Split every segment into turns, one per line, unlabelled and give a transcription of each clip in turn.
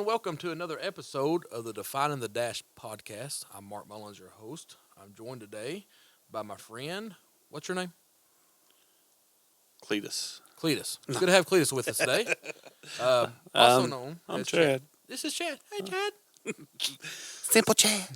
and welcome to another episode of the Defining the Dash podcast. I'm Mark Mullins, your host. I'm joined today by my friend. What's your name?
Cletus.
Cletus. It's good to have Cletus with us today. Also known
I'm
as
Chad.
This is Chad. Hey, Chad.
Simple Chad.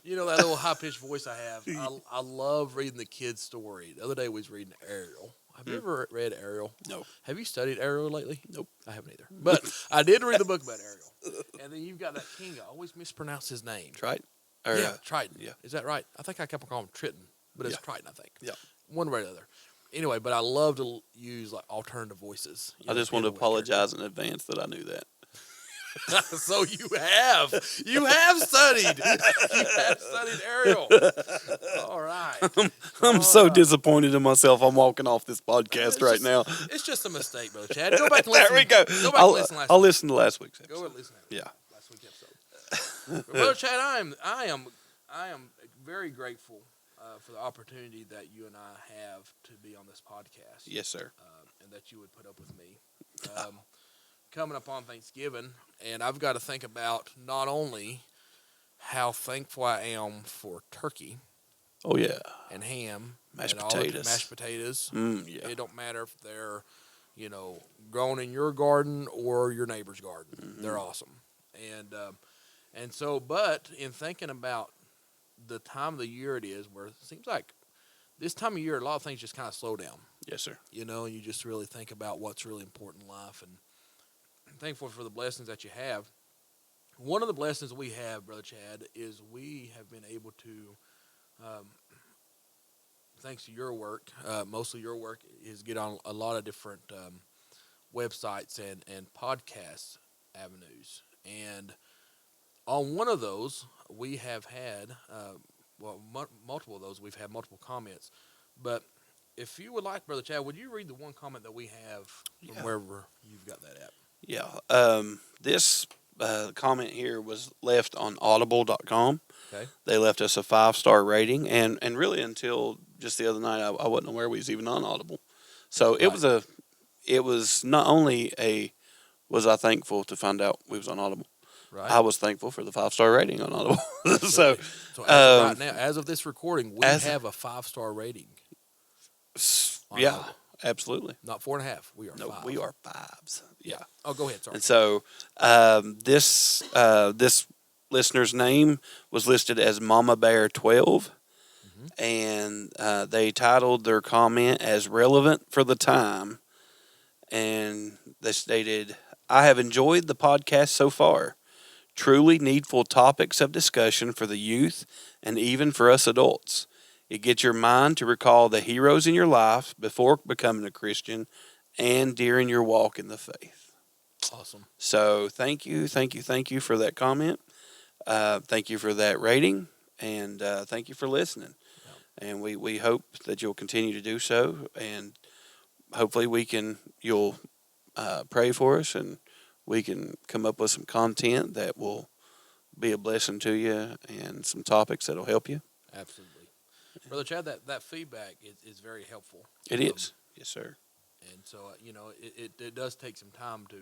You know that little high-pitched voice I have? I love reading the kids' story. The other day we was reading Ariel. Have you ever read Ariel?
No.
Have you studied Ariel lately?
Nope.
I haven't either. But I did read the book about Ariel. And then you've got that king. I always mispronounce his name.
Triton?
Triton.
Yeah.
Is that right? I think I kept on calling him Triton, but it's
Yeah.
Triton, I think.
Yeah.
One way or the other. Anyway, but I love to use like alternative voices.
I just want to apologize in advance that I knew that.
So you have studied. You have studied Ariel. All right.
I'm so disappointed in myself. I'm walking off this podcast right now.
It's just a mistake, brother Chad. Go back and listen.
There we go.
Go back and listen
I'll
week.
listen to last week's episode.
Go and listen to
Yeah.
last week's episode. Brother Chad, I am very grateful for the opportunity that you and I have to be on this podcast.
Yes, sir.
And that you would put up with me. Coming up on Thanksgiving, and I've got to think about not only how thankful I am for turkey
Oh, yeah.
and ham,
Mashed
and all the
potatoes.
mashed potatoes.
Yeah.
It don't matter if they're, grown in your garden or your neighbor's garden.
Mm-hmm.
They're awesome. And so, but in thinking about the time of the year it is, where it seems like this time of year, a lot of things just kind of slow down.
Yes, sir.
And you just really think about what's really important in life, and I'm thankful for the blessings that you have. One of the blessings we have, Brother Chad, is we have been able to, thanks to your work, mostly your work, is get on a lot of different websites and podcast avenues. And on one of those, we have had, multiple of those, we've had multiple comments. But if you would like, Brother Chad, would you read the one comment that we have from wherever you've got that at?
Yeah. This comment here was left on audible.com.
Okay.
They left us a 5-star rating, and really until just the other night, I wasn't aware we was even on Audible. So
Right.
it was not only was I thankful to find out we was on Audible.
Right.
I was thankful for the 5-star rating on Audible.
So as of right now, as of this recording, we have a 5-star rating. on
Yeah,
Audible.
absolutely.
Not 4.5. We are
No,
5.
we are 5s. Yeah.
Oh, go ahead. Sorry.
And so this listener's name was listed as Mama Bear 12, and they titled their comment as relevant for the time, and they stated, "I have enjoyed the podcast so far. Truly needful topics of discussion for the youth and even for us adults. It gets your mind to recall the heroes in your life before becoming a Christian and during your walk in the faith."
Awesome.
So thank you for that comment. Thank you for that rating, and thank you for listening.
Yeah.
And we hope that you'll continue to do so, and hopefully you'll pray for us, and we can come up with some content that will be a blessing to you and some topics that'll help you.
Absolutely. Brother Chad, that feedback is very helpful.
It is. Yes, sir.
And so, it does take some time to,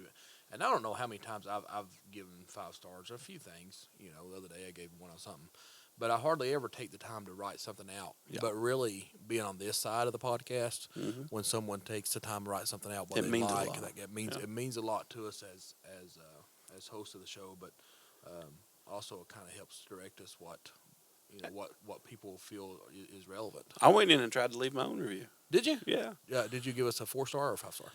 and I don't know how many times I've given 5 stars. A few things, the other day I gave one on something, but I hardly ever take the time to write something out.
Yeah.
But really, being on this side of the podcast, when someone takes the time to write something out, what
It
they
means a
like,
lot.
it means a lot to us as hosts of the show. But also, it kind of helps direct us what people feel is relevant.
I went in and tried to leave my own review.
Did you?
Yeah.
Did you give us a 4-star or a 5-star?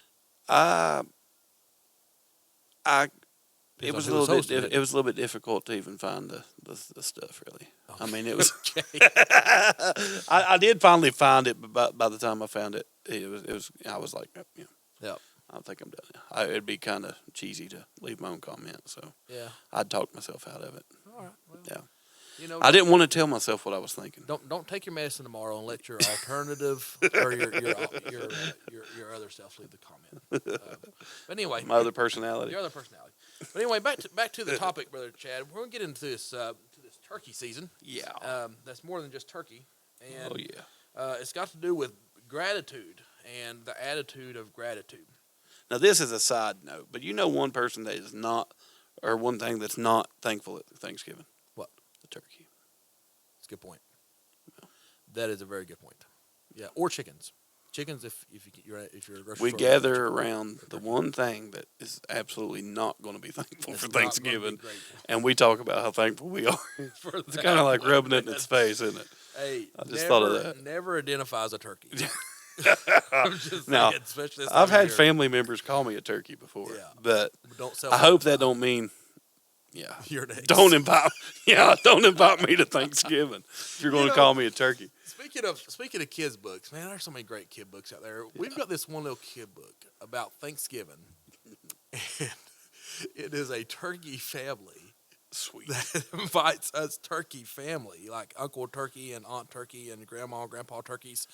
It was a
Depends on
little
who was
bit.
hosting
It was a little bit difficult to even find the stuff. Really,
Okay.
I mean, it was.
Okay.
I did finally find it, but by the time I found it, it was. I was like,
Yep.
I think I'm done. It'd be kind of cheesy to leave my own comment, so
Yeah.
I'd talk myself out of it.
All right. Well,
Yeah,
You
I didn't want to tell myself what I was thinking.
Don't take your medicine tomorrow and let your alternative or your other self leave the comment. But anyway,
My other personality.
your other personality. But anyway, back to the topic, Brother Chad. We're gonna get into this turkey season.
Yeah.
That's more than just turkey, and
Oh yeah.
it's got to do with gratitude and the attitude of gratitude.
Now, this is a side note, but you know one person that is not, or one thing that's not thankful at Thanksgiving?
What?
The turkey.
It's a good point. That is a very good point. Yeah, or chickens. Chickens, if you're a grocery
We
store,
gather around the one thing that is absolutely not going to be thankful
it's
for
not gonna be
Thanksgiving,
grateful
and we talk about how thankful we are.
for
It's
that
kind of like
one,
rubbing it in
man.
its face, isn't it?
Hey,
I just
never,
thought of that.
Never identify as a turkey. I'm just
Now,
saying, especially this
I've
time of
had
year.
family members call me a turkey before,
Yeah.
but
Don't sell
I hope that don't mean, yeah,
you're next.
don't invite me to Thanksgiving if you're going to call me a turkey.
Speaking of kids books, man, there's so many great kid books out there. We've got this one little kid book about Thanksgiving, and it is a turkey family
Sweet.
that invites us turkey family, like Uncle Turkey and Aunt Turkey and Grandma and Grandpa turkeys.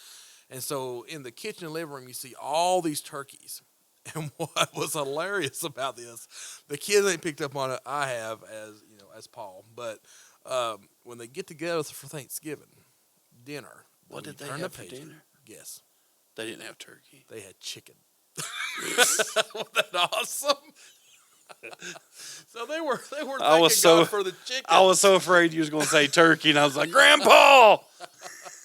And so in the kitchen and living room, you see all these turkeys. And what was hilarious about this, the kids ain't picked up on it. I have, as Paul. But when they get together for Thanksgiving dinner,
What
when
did
you
they
turn
have
the
for
page,
dinner?
Guess.
They didn't have turkey.
They had chicken. Wasn't that awesome? So they were
I was
thanking God
so-
for the chicken.
I was so afraid you was going to say turkey, and I was like, Grandpa!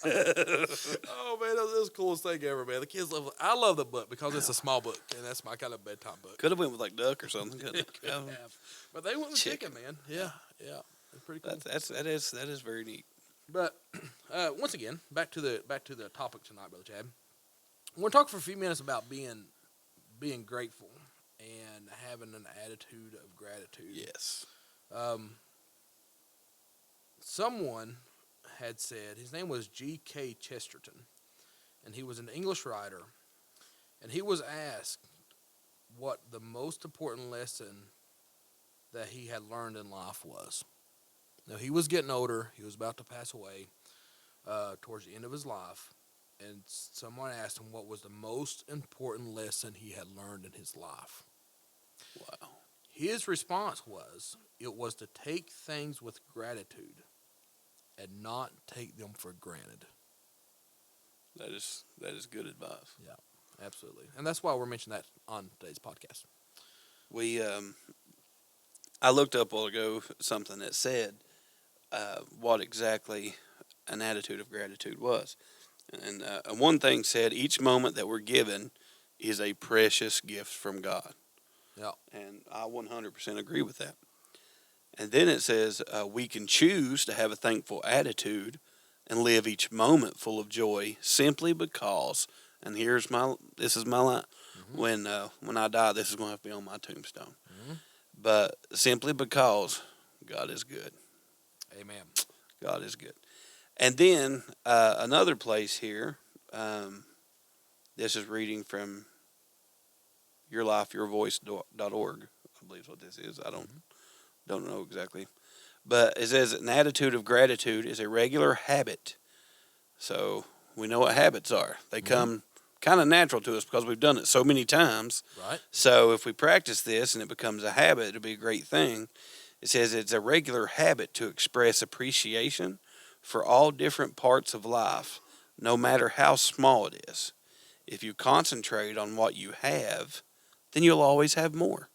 Oh man, that was the coolest thing ever, man. The kids love. I love the book because it's a small book, and that's my kind of bedtime book.
Could have went with like duck or something. Couldn't it?
Could have. But they went with chicken, man. Yeah, it's pretty cool.
That is very neat.
But once again, back to the topic tonight, Brother Chad. We're talking for a few minutes about being grateful and having an attitude of gratitude.
Yes.
Someone had said, his name was G.K. Chesterton, and he was an English writer, and he was asked what the most important lesson that he had learned in life was. Now, he was getting older. He was about to pass away towards the end of his life, and someone asked him what was the most important lesson he had learned in his life.
Wow.
His response was, it was to take things with gratitude and not take them for granted.
That is good advice.
Yeah, absolutely. And that's why we're mentioning that on today's podcast.
We I looked up a while ago something that said what exactly an attitude of gratitude was. And one thing said, each moment that we're given is a precious gift from God.
Yeah.
And I 100% agree with that. And then it says we can choose to have a thankful attitude and live each moment full of joy simply because, and this is my line, when I die, this is going to have to be on my tombstone.
Mm-hmm.
But simply because God is good.
Amen.
God is good. And then another place here, this is reading from yourlifeyourvoice.org, I believe is what this is. I don't know exactly. But it says an attitude of gratitude is a regular habit. So we know what habits are. They come kind of natural to us because we've done it so many times.
Right.
So if we practice this and it becomes a habit, it'll be a great thing. It says it's a regular habit to express appreciation for all different parts of life, no matter how small it is. If you concentrate on what you have, then you'll always have more.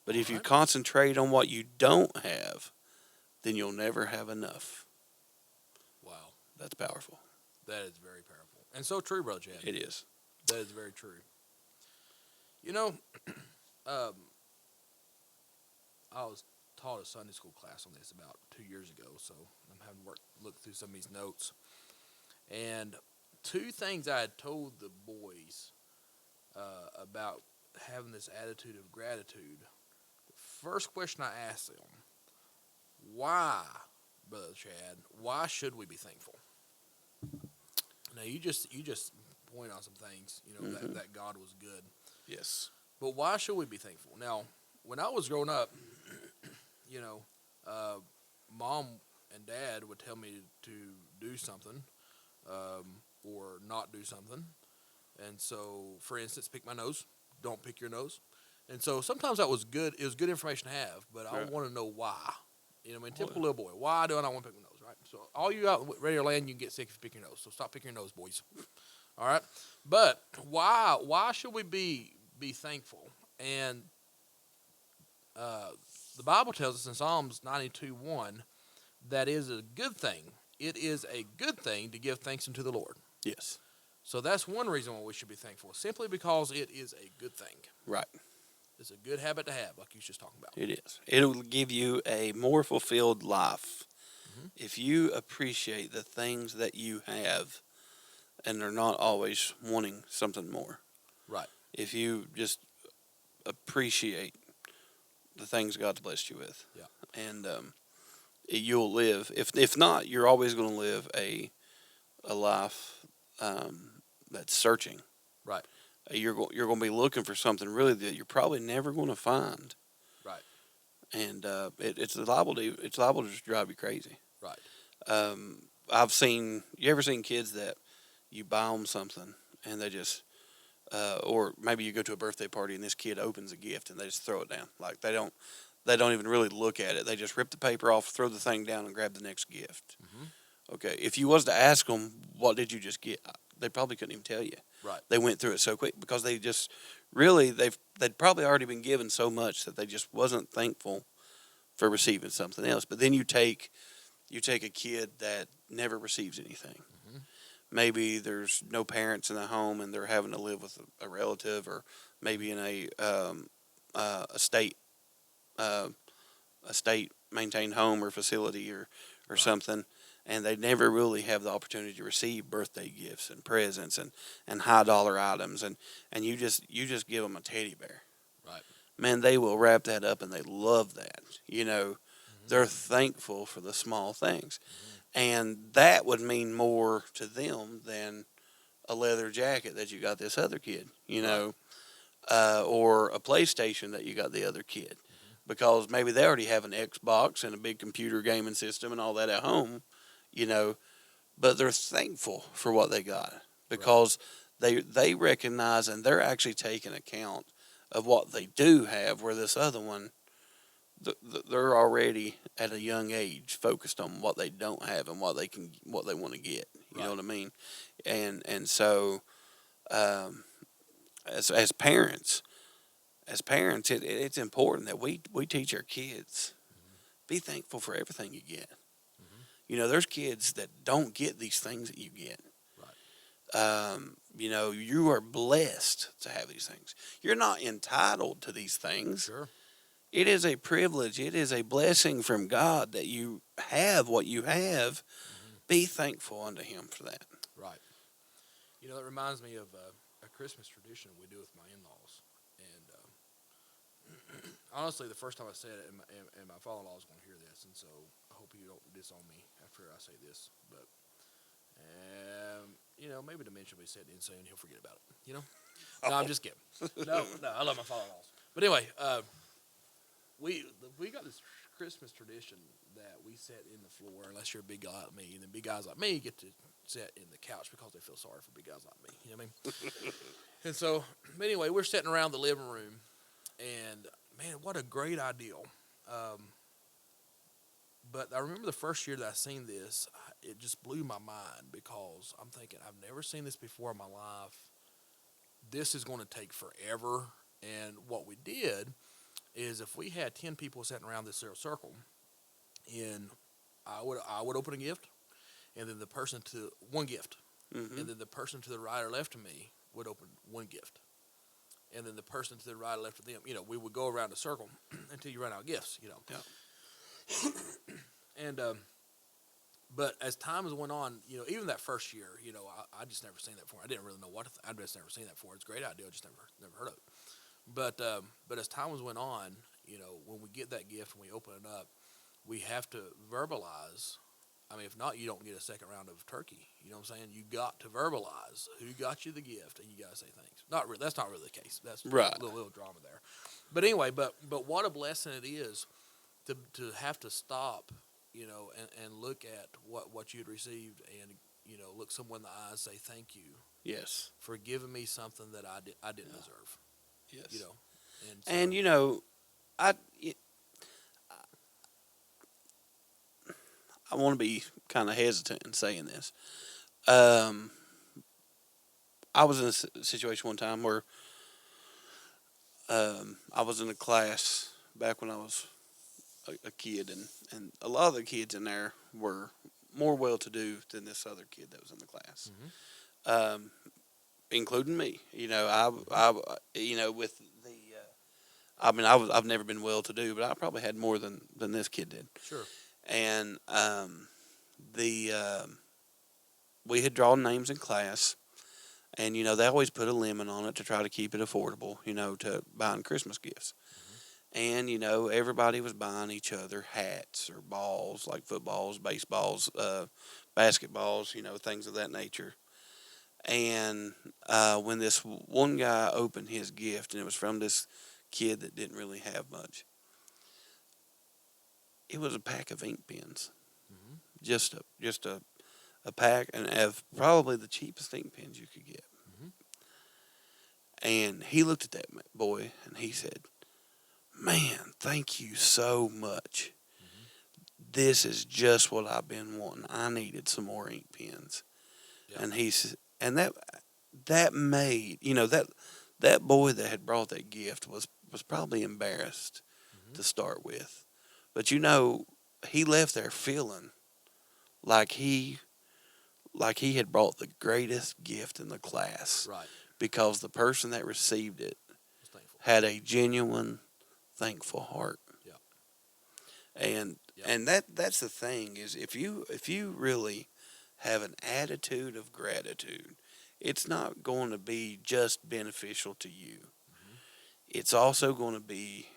But if you concentrate on what you don't have, then you'll never have enough.
Wow.
That's powerful.
That is very powerful. And so true, Brother Chad.
It is.
That is very true. You know, I was taught a Sunday school class on this about 2 years ago, so I'm having to look through some of these notes. And two things I had told the boys about having this attitude of gratitude. The first question I asked them, why, Brother Chad, why should we be thankful? Now, you just point out some things, that God was good.
Yes.
But why should we be thankful? Now, when I was growing up, Mom and Dad would tell me to do something or not do something. And so, for instance, pick my nose. Don't pick your nose. And so sometimes that was good. It was good information to have, but I want to know why. Typical little boy. Why do I not want to pick my nose, right? So all you out ready to land, you can get sick if you pick your nose. So stop picking your nose, boys. All right? But why should we be be thankful. And the Bible tells us in Psalms 92:1 that is a good thing. It is a good thing to give thanks unto the Lord.
Yes.
So that's one reason why we should be thankful, simply because it is a good thing.
Right.
It's a good habit to have, like you was just talking about.
It is. It'll give you a more fulfilled life if you appreciate the things that you have and are not always wanting something more.
Right.
If you just appreciate the things God's blessed you with.
Yeah.
And you'll live. If not, you're always going to live a life that's searching.
Right.
You're going to be looking for something really that you're probably never going to find.
Right.
And it's liable to just drive you crazy.
Right.
You ever seen kids that you buy them something and they just, or maybe you go to a birthday party and this kid opens a gift and they just throw it down. Like they don't even really look at it. They just rip the paper off, throw the thing down, and grab the next gift. Okay, if you was to ask them, what did you just get? They probably couldn't even tell you.
Right.
They went through it so quick because they just really, they'd probably already been given so much that they just wasn't thankful for receiving something else. But then you take a kid that never receives anything. Maybe there's no parents in the home and they're having to live with a relative, or maybe in a state maintained home or facility or
Right.
something, and they never really have the opportunity to receive birthday gifts and presents and high dollar items, and you just give them a teddy bear.
Right.
Man, they will wrap that up and they love that. They're thankful for the small things. And that would mean more to them than a leather jacket that you got this other kid, or a PlayStation that you got the other kid. Because maybe they already have an Xbox and a big computer gaming system and all that at home, but they're thankful for what they got because they recognize and they're actually taking account of what they do have, where this other one, they're already at a young age focused on what they don't have and what they want to get. You know what I mean? And so, as parents, it's important that we teach our kids, be thankful for everything you get. There's kids that don't get these things that you get.
Right.
You are blessed to have these things. You're not entitled to these things.
Sure.
It is a privilege. It is a blessing from God that you have what you have. Be thankful unto Him for that.
Right. It reminds me of a Christmas tradition we do with my in-laws. And honestly, the first time I said it, and my father-in-law is going to hear this, and so I hope you don't disown me after I say this, but maybe the mention we said in soon, he'll forget about it. No, I'm just kidding. No, I love my father-in-laws. But anyway, we got this Christmas tradition that we sit in the floor, unless you're a big guy like me, and then big guys like me get to sit in the couch because they feel sorry for big guys like me. You know what I mean? And so, but anyway, we're sitting around the living room, and man, what a great ideal. But I remember the first year that I seen this, it just blew my mind because I'm thinking, I've never seen this before in my life. This is going to take forever. And what we did is, if we had 10 people sitting around this circle, and I would open a gift, and then one gift, and then the person to the right or left of me would open one gift, and then the person to the right or left of them, we would go around a circle until you run out of gifts,
Yeah.
And but as time has went on, even that first year, I just never seen that before. I didn't really know I'd just never seen that before. It's a great idea. I just never heard of it. But as time went on, when we get that gift and we open it up, we have to verbalize. I mean, if not, you don't get a second round of turkey. You know what I'm saying? You got to verbalize who got you the gift, and you got to say thanks. That's not really the case. That's
right.
A little drama there. But anyway, but what a blessing it is to have to stop, and look at what you'd received, and look someone in the eye and say thank you.
Yes.
For giving me something that I didn't deserve.
Yes.
And
I want to be kind of hesitant in saying this. I was in a situation one time where I was in a class back when I was a kid, and a lot of the kids in there were more well-to-do than this other kid that was in the class, including me. With the, I've never been well-to-do, but I probably had more than this kid did.
Sure.
And the we had drawn names in class, and they always put a limit on it to try to keep it affordable, to buying Christmas gifts. And everybody was buying each other hats or balls, like footballs, baseballs, basketballs, things of that nature. And when this one guy opened his gift, and it was from this kid that didn't really have much, it was a pack of ink pens, just a pack, and of probably the cheapest ink pens you could get. And he looked at that boy and he said, "Man, thank you so much. This is just what I've been wanting. I needed some more ink pens."
Yeah.
And he said, and that made that boy that had brought that gift was probably embarrassed to start with, but he left there feeling like he had brought the greatest gift in the class,
Right.
because the person that received it
Was thankful.
had a genuine, thankful heart.
Yeah.
And that's the thing, is if you really have an attitude of gratitude, it's not going to be just beneficial to you. It's also going to be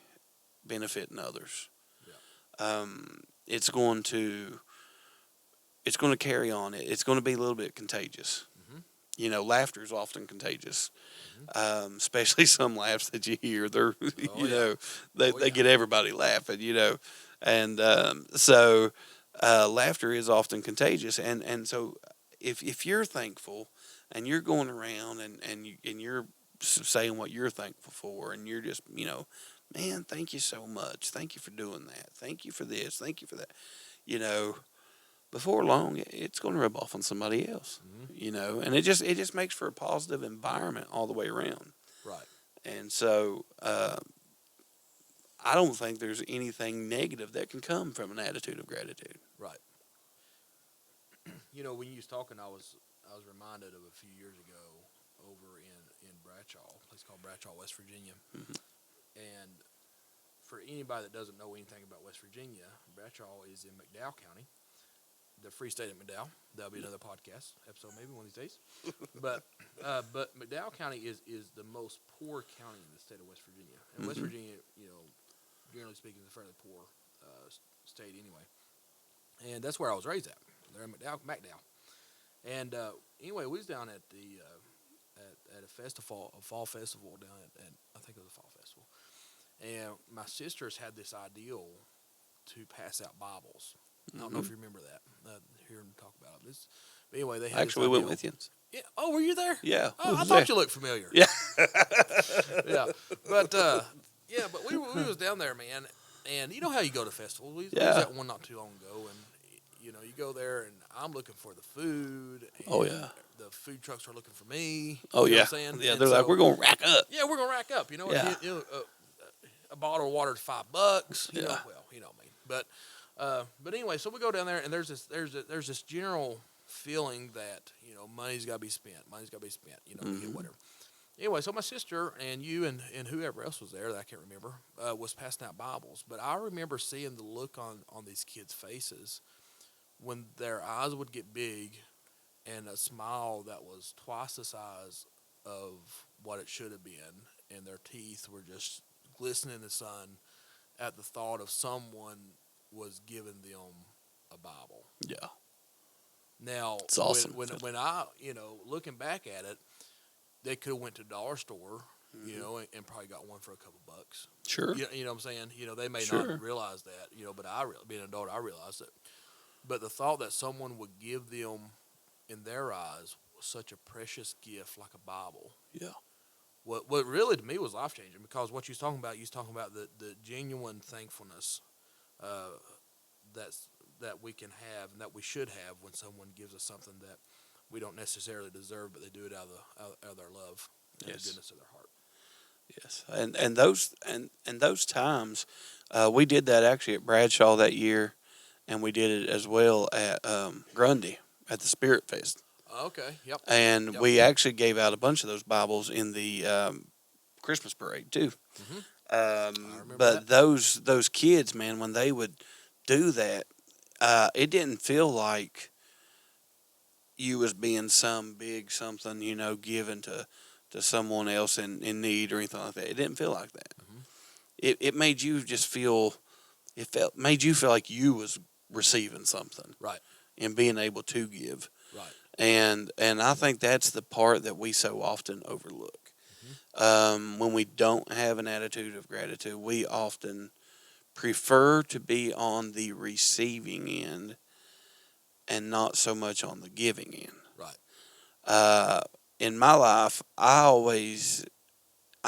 benefiting others.
Yeah.
It's going to carry on. It's going to be a little bit contagious. Laughter is often contagious, especially some laughs that you hear. They're they get everybody laughing. And so laughter is often contagious. And so if you're thankful and you're going around and you're saying what you're thankful for, and you're just man, thank you so much. Thank you for doing that. Thank you for this. Thank you for that. Before long, it's going to rub off on somebody else, and it just makes for a positive environment all the way around.
Right.
And so, I don't think there's anything negative that can come from an attitude of gratitude.
Right. When you was talking, I was reminded of a few years ago over in Bradshaw, a place called Bradshaw, West Virginia. And for anybody that doesn't know anything about West Virginia, Bradshaw is in McDowell County, the Free State of McDowell. That'll be another podcast episode maybe one of these days. But McDowell County is the most poor county in the state of West Virginia. And West Virginia, generally speaking, is a fairly poor state anyway. And that's where I was raised at. There in McDowell. And anyway, we was down at the at a fall festival down at I think it was a fall festival. And my sisters had this ideal to pass out Bibles. I don't know if you remember that. Hear them talk about this. But anyway, they had
Actually, we went with you.
Yeah. Oh, were you there?
Yeah.
Oh, I thought you looked familiar.
Yeah.
Yeah. But we was down there, man. And you know how you go to festivals. We was at one not too long ago, and you go there, and I'm looking for the food. And the food trucks are looking for me.
Oh,
you know
yeah.
what I'm saying?
Yeah,
And
they're like, we're going to rack up.
Yeah, we're going to rack up.
Yeah.
A bottle of water is $5. You
Yeah.
know, well, you know me. But anyway, so we go down there, and there's this general feeling that money's got to be spent. Money's got to be spent. You get whatever. Anyway, so my sister and you and whoever else was there that I can't remember was passing out Bibles. But I remember seeing the look on these kids' faces when their eyes would get big and a smile that was twice the size of what it should have been, and their teeth were just glistening in the sun at the thought of someone was giving them a Bible.
Yeah.
Now,
it's awesome.
When I, looking back at it, they could have went to a dollar store, and probably got one for a couple bucks.
Sure.
You know what I'm saying? They may
Sure.
not realize that, but being an adult, I realized it. But the thought that someone would give them, in their eyes, was such a precious gift like a Bible.
Yeah.
What really to me was life changing, because what you was talking about the genuine thankfulness that we can have and that we should have when someone gives us something that we don't necessarily deserve, but they do it out of their love and the goodness of their heart.
Yes, and those times, we did that actually at Bradshaw that year, and we did it as well at Grundy at the Spirit Fest,
Okay. Yep.
and
Yep.
we actually gave out a bunch of those Bibles in the Christmas parade too.
Hmm. I remember
But
that.
those kids, man, when they would do that, it didn't feel like you was being some big something, given to someone else in need or anything like that. It didn't feel like that.
Mhm.
It made you just feel. Made you feel like you was receiving something
Right.
and being able to give.
Right.
And I think that's the part that we so often overlook. When we don't have an attitude of gratitude, we often prefer to be on the receiving end and not so much on the giving end.
Right.
In my life, I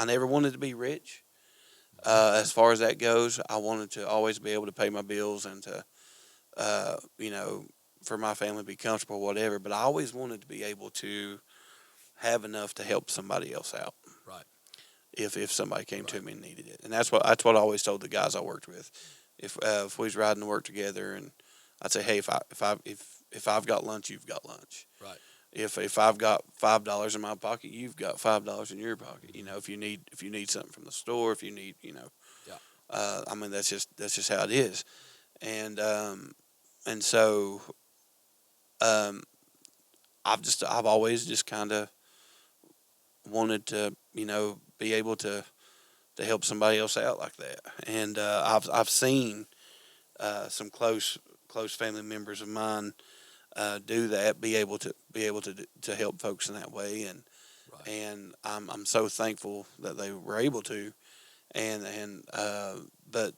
never wanted to be rich. As far as that goes, I wanted to always be able to pay my bills and to, for my family to be comfortable, whatever. But I always wanted to be able to have enough to help somebody else out.
Right.
If somebody came to
Right.
me and needed it, and that's what I always told the guys I worked with. If we was riding to work together, and I'd say, hey, if I've got lunch, you've got lunch.
Right.
If I've got $5 in my pocket, you've got $5 in your pocket. If you need something from the store, if you need,
Yeah.
I mean that's just how it is, and so um, I've always just kind of wanted to be able to help somebody else out like that, and I've seen some close family members of mine do that, be able to help folks in that way, and
Right.
and I'm so thankful that they were able to, but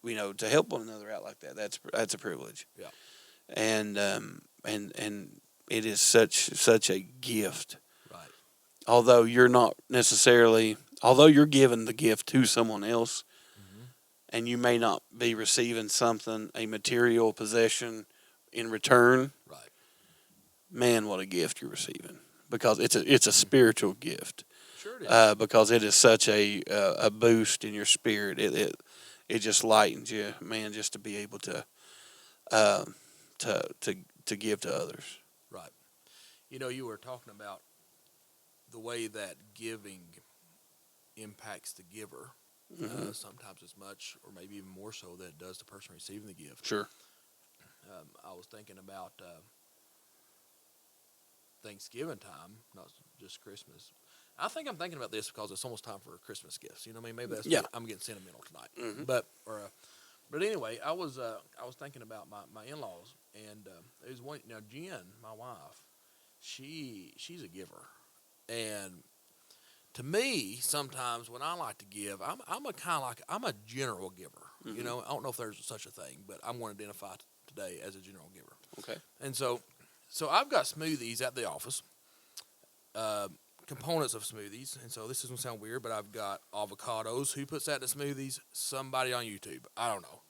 to help one another out like that, that's a privilege.
Yeah.
And it is such a gift.
Right.
Although you're giving the gift to someone else,
Hmm.
and you may not be receiving something, a material possession in return,
Right.
man, what a gift you're receiving, because it's a spiritual gift,
Sure it is.
because it is such a boost in your spirit. It just lightens you, man, just to be able to um, to give to others.
Right. You were talking about the way that giving impacts the giver.
Hmm.
Sometimes as much, or maybe even more so, than it does the person receiving the gift.
Sure.
I was thinking about Thanksgiving time, not just Christmas. I think I'm thinking about this because it's almost time for Christmas gifts. You know what I mean? Maybe that's
Yeah.
I'm getting sentimental tonight.
Hmm.
But anyway, I was thinking about my in-laws, and there's one now. Jen, my wife, she's a giver, and to me, sometimes when I like to give, I'm a kind of like I'm a general giver.
Hmm.
I don't know if there's such a thing, but I'm going to identify today as a general giver.
Okay.
And so I've got smoothies at the office, components of smoothies. And so this is going to sound weird, but I've got avocados. Who puts that in the smoothies? Somebody on YouTube. I don't know.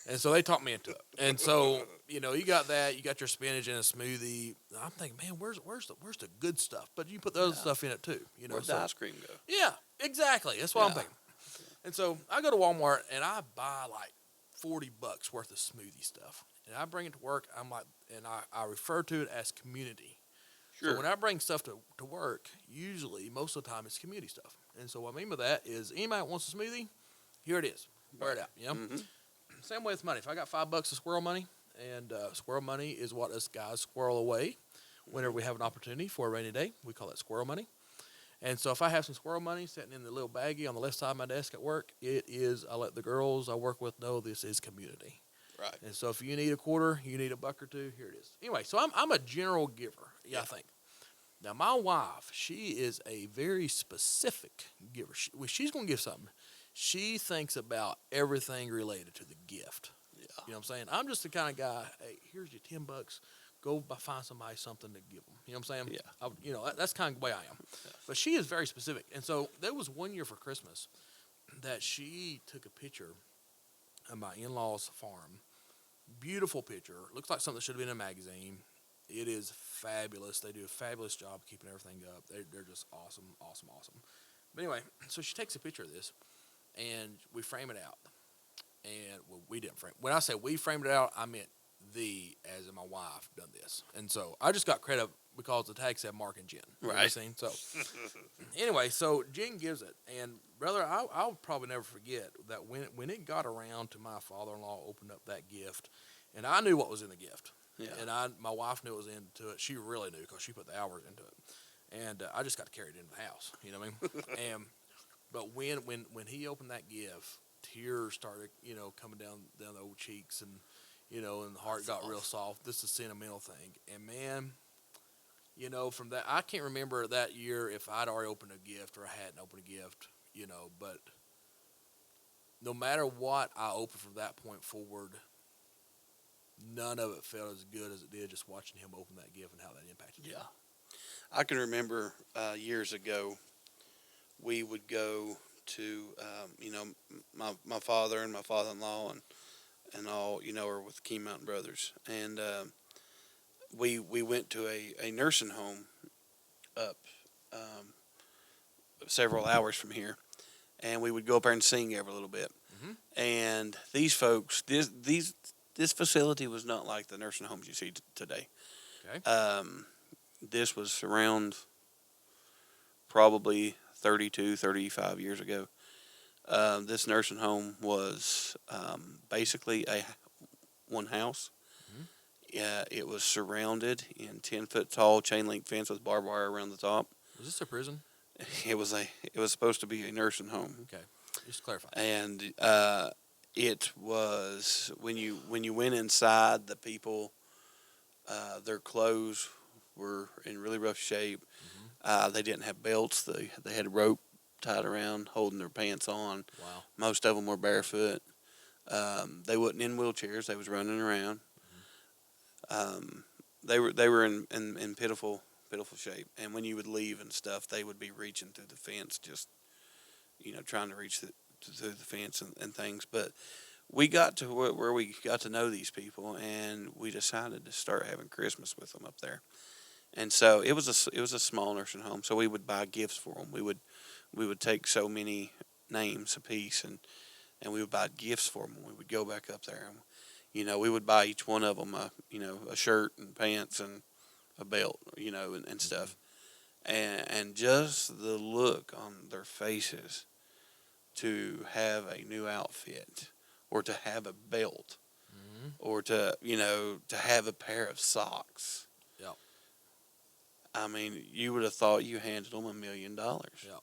And so they talked me into it. And so, you got that. You got your spinach in a smoothie. I'm thinking, man, where's the good stuff? But you put the other stuff in it too.
Where'd the ice cream go?
Yeah, exactly. That's what I'm
Yeah.
thinking. And so I go to Walmart and I buy like $40 worth of smoothie stuff. And I bring it to work. I'm like, and I refer to it as community.
Sure.
So when I bring stuff to work, usually most of the time it's community stuff. And so what I mean by that is anybody that wants a smoothie, here it is. Wear it out.
Hmm.
Same way with money. If I got $5 of squirrel money, and squirrel money is what us guys squirrel away whenever we have an opportunity for a rainy day. We call that squirrel money. And so if I have some squirrel money sitting in the little baggie on the left side of my desk at work, I let the girls I work with know this is community.
Right.
And so if you need a quarter, you need a buck or two, here it is. Anyway, so I'm a general giver, I think. Now, my wife, she is a very specific giver. She's going to give something. She thinks about everything related to the gift.
Yeah.
You know what I'm saying? I'm just the kind of guy, hey, here's your $10. Go find somebody something to give them. You know what I'm saying?
Yeah.
That's kind of the way I am.
Yeah.
But she is very specific. And so there was one year for Christmas that she took a picture of my in-laws' farm. Beautiful picture. Looks like something that should have been in a magazine. It is fabulous. They do a fabulous job keeping everything up. They're just awesome, awesome, awesome. But anyway, so she takes a picture of this, and we frame it out. And well, we didn't frame. When I say we framed it out, I meant as in my wife, done this. And so I just got credit because the tag said Mark and Jen. You know what I'm
Right.
saying? So anyway, so Jen gives it, and brother, I'll probably never forget that when it got around to my father-in-law opened up that gift, and I knew what was in the gift.
Yeah.
And my wife knew it was into it. She really knew because she put the hours into it. And I just got to carry it into the house. You know what I mean? But when he opened that gift, tears started, coming down the old cheeks, and and the heart got real soft. This is a sentimental thing, and man, from that, I can't remember that year if I'd already opened a gift or I hadn't opened a gift, but no matter what I opened from that point forward, none of it felt as good as it did just watching him open that gift and how that impacted him.
I can remember years ago, we would go to, my father and my father-in-law and all, are with Key Mountain Brothers. And we went to a nursing home up several hours from here. And we would go up there and sing every little bit.
Mm-hmm.
And these folks, this facility was not like the nursing homes you see today.
Okay.
This was around probably 32, 35 years ago. This nursing home was basically one house. Mm-hmm. It was surrounded in 10-foot tall chain link fence with barbed wire around the top.
Was this a prison?
It was supposed to be a nursing home.
Okay, just to clarify.
And it was when you went inside, the people, their clothes were in really rough shape. Mm-hmm. They didn't have belts. They had a rope tied around holding their pants on.
Wow.
Most of them were barefoot. They wasn't in wheelchairs. They was running around. Mm-hmm. They were in pitiful shape. And when you would leave and stuff, they would be reaching through the fence, just trying to reach through the fence and things. But we got to where we got to know these people, and we decided to start having Christmas with them up there. And so it was a small nursing home. So we would buy gifts for them. We would take so many names apiece, and we would buy gifts for them. We would go back up there, and we would buy each one of them a shirt and pants and a belt, and stuff. And just the look on their faces to have a new outfit, or to have a belt, mm-hmm. or to have a pair of socks.
Yep.
I mean, you would have thought you handed them $1 million.
Yep.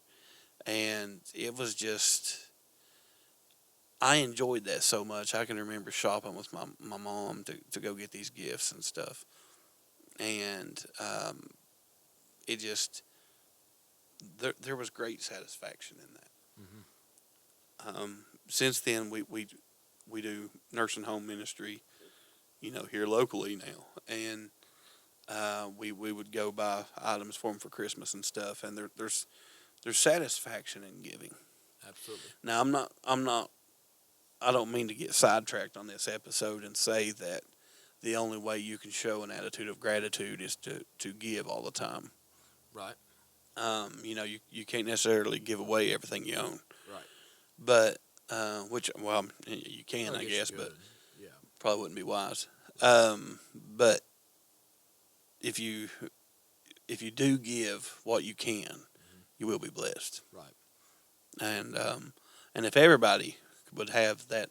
And it was just, I enjoyed that so much. I can remember shopping with my mom to go get these gifts and stuff. And it just, there was great satisfaction in that. Mm-hmm. Since then, we do nursing home ministry, here locally now. And we would go buy items for them for Christmas and stuff. And there's satisfaction in giving.
Absolutely.
Now, I don't mean to get sidetracked on this episode and say that the only way you can show an attitude of gratitude is to give all the time.
Right.
You can't necessarily give away everything you own.
Right.
But, you can, I guess, but
yeah,
probably wouldn't be wise. But if you do give what you can, mm-hmm. you will be blessed.
Right.
And if everybody would have that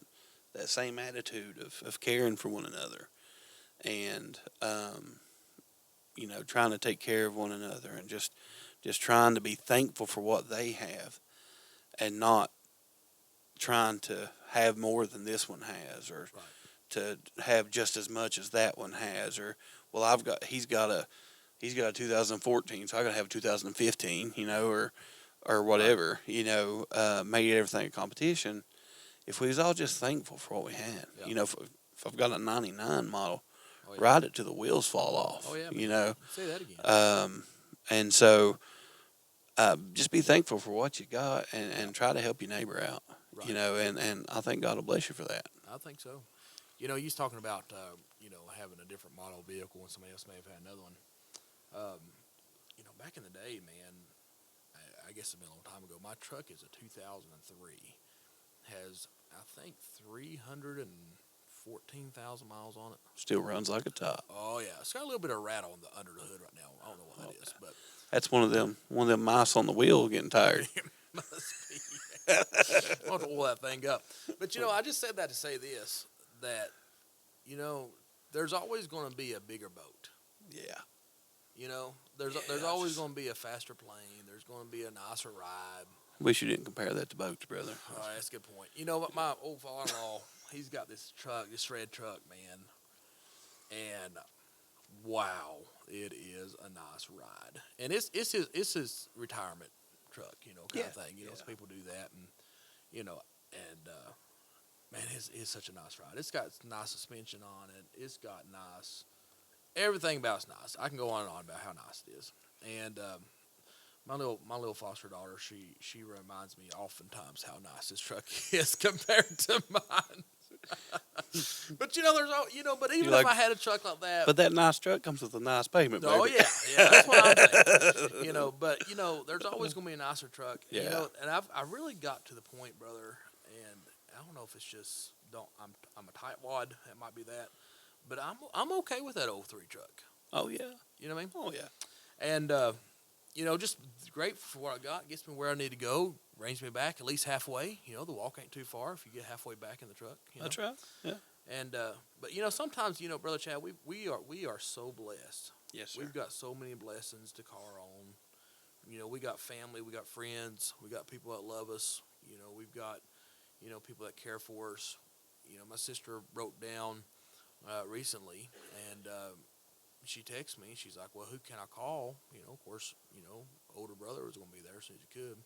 same attitude of caring for one another, and trying to take care of one another, and just trying to be thankful for what they have, and not trying to have more than this one has, or right. to have just as much as that one has, or he's got a 2014, so I got to have a 2015, or whatever, made everything a competition. If we was all just thankful for what we had, yeah. If I've got a 99 model, oh, yeah. ride it till the wheels fall off.
Oh yeah, say that again.
And so just be thankful for what you got, and try to help your neighbor out, right. And I think God will bless you for that.
I think so. You know, he's talking about having a different model vehicle, and somebody else may have had another one. You know, back in the day, man, I guess it's been a long time ago. My truck is a 2003. Has, I think, 314,000 miles on it.
Still runs like a top.
Oh yeah, it's got a little bit of rattle under the hood right now. I don't know what that is, but
That's one of them mice on the wheel getting tired.
it must be. I'll have to oil that thing up. But you know, I just said that to say this: that you know, there's always going to be a bigger boat.
Yeah.
You know, there's always going to be a faster plane. There's going to be a nicer ride.
Wish you didn't compare that to boats, brother.
All right, that's a good point. You know what? My old father-in-law, he's got this truck, this red truck, man. And wow, it is a nice ride. And it's his retirement truck, you know, kind of thing. You know, so people do that, and you know, and man, it's such a nice ride. It's got nice suspension on it. It's got nice everything about it's nice. I can go on and on about how nice it is. And my little foster daughter, she reminds me oftentimes how nice this truck is compared to mine. But you know, but even if I had a truck like that,
but that nice truck comes with a nice payment.
Oh
baby.
yeah, that's what I'm saying. You know, but you know, there's always going to be a nicer truck.
Yeah.
You know, and I really got to the point, brother, and I don't know if it's just I'm a tightwad. It might be that, but I'm okay with that old 03 truck.
Oh yeah.
You know what I mean?
Oh yeah.
And you know, just great for what I got. Gets me where I need to go. Brings me back at least halfway. You know, the walk ain't too far if you get halfway back in the truck. You know?
That's right. Yeah.
And but you know, sometimes, you know, Brother Chad, we are so blessed.
Yes, sir.
We've got so many blessings to call our own. You know, we got family, we got friends, we got people that love us. You know, we've got, you know, people that care for us. You know, my sister broke down recently, and she texted me. She's like, "Well, who can I call?" You know, of course, you know, older brother was going to be there as soon as he could.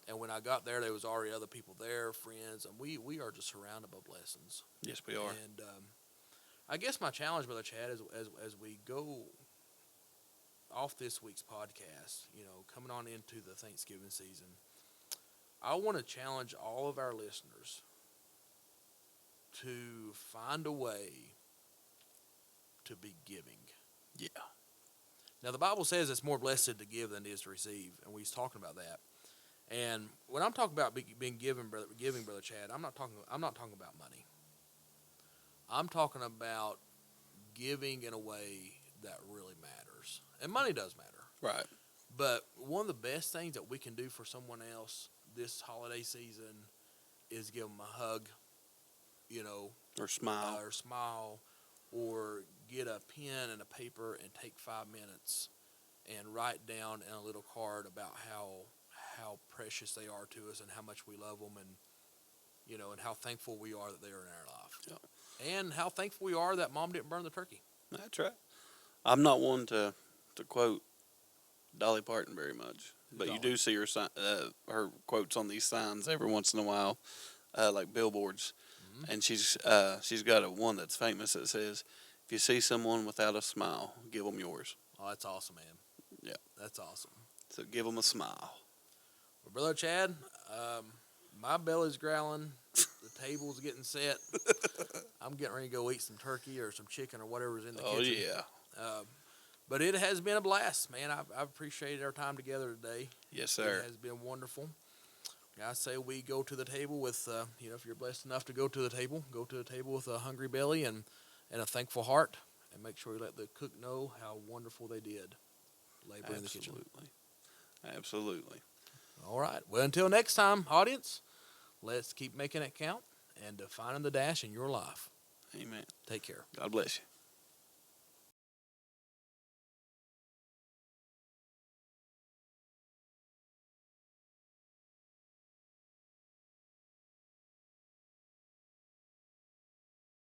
And when I got there was already other people there, friends, and we are just surrounded by blessings.
Yes, we are.
And I guess my challenge, Brother Chad, is as we go off this week's podcast, you know, coming on into the Thanksgiving season, I want to challenge all of our listeners to find a way to be giving.
Yeah.
Now, the Bible says it's more blessed to give than it is to receive, and we was talking about that. And when I'm talking about being giving, Brother Chad, I'm not talking about money. I'm talking about giving in a way that really matters, and money does matter.
Right.
But one of the best things that we can do for someone else this holiday season is give them a hug, you know,
Or smile.
or get a pen and a paper and take 5 minutes and write down in a little card about how precious they are to us and how much we love them, and you know, and how thankful we are that they are in our life.
Yeah.
And how thankful we are that Mom didn't burn the turkey.
That's right. I'm not one to quote Dolly Parton very much, but you do see her quotes on these signs every once in a while, like billboards. Mm-hmm. And she's got one that's famous that says, "If you see someone without a smile, give them yours."
Oh, that's awesome, man.
Yeah,
that's awesome.
So give them a smile.
Well, Brother Chad, my belly's growling. The table's getting set. I'm getting ready to go eat some turkey or some chicken or whatever's in the kitchen.
Oh, yeah.
But it has been a blast, man. I've appreciated our time together today.
Yes, sir.
It has been wonderful. I say we go to the table with, you know, if you're blessed enough to go to the table with a hungry belly and a thankful heart, and make sure you let the cook know how wonderful they did labor in the kitchen.
Absolutely.
All right. Well, until next time, audience, let's keep making it count and defining the dash in your life.
Amen.
Take care.
God bless you.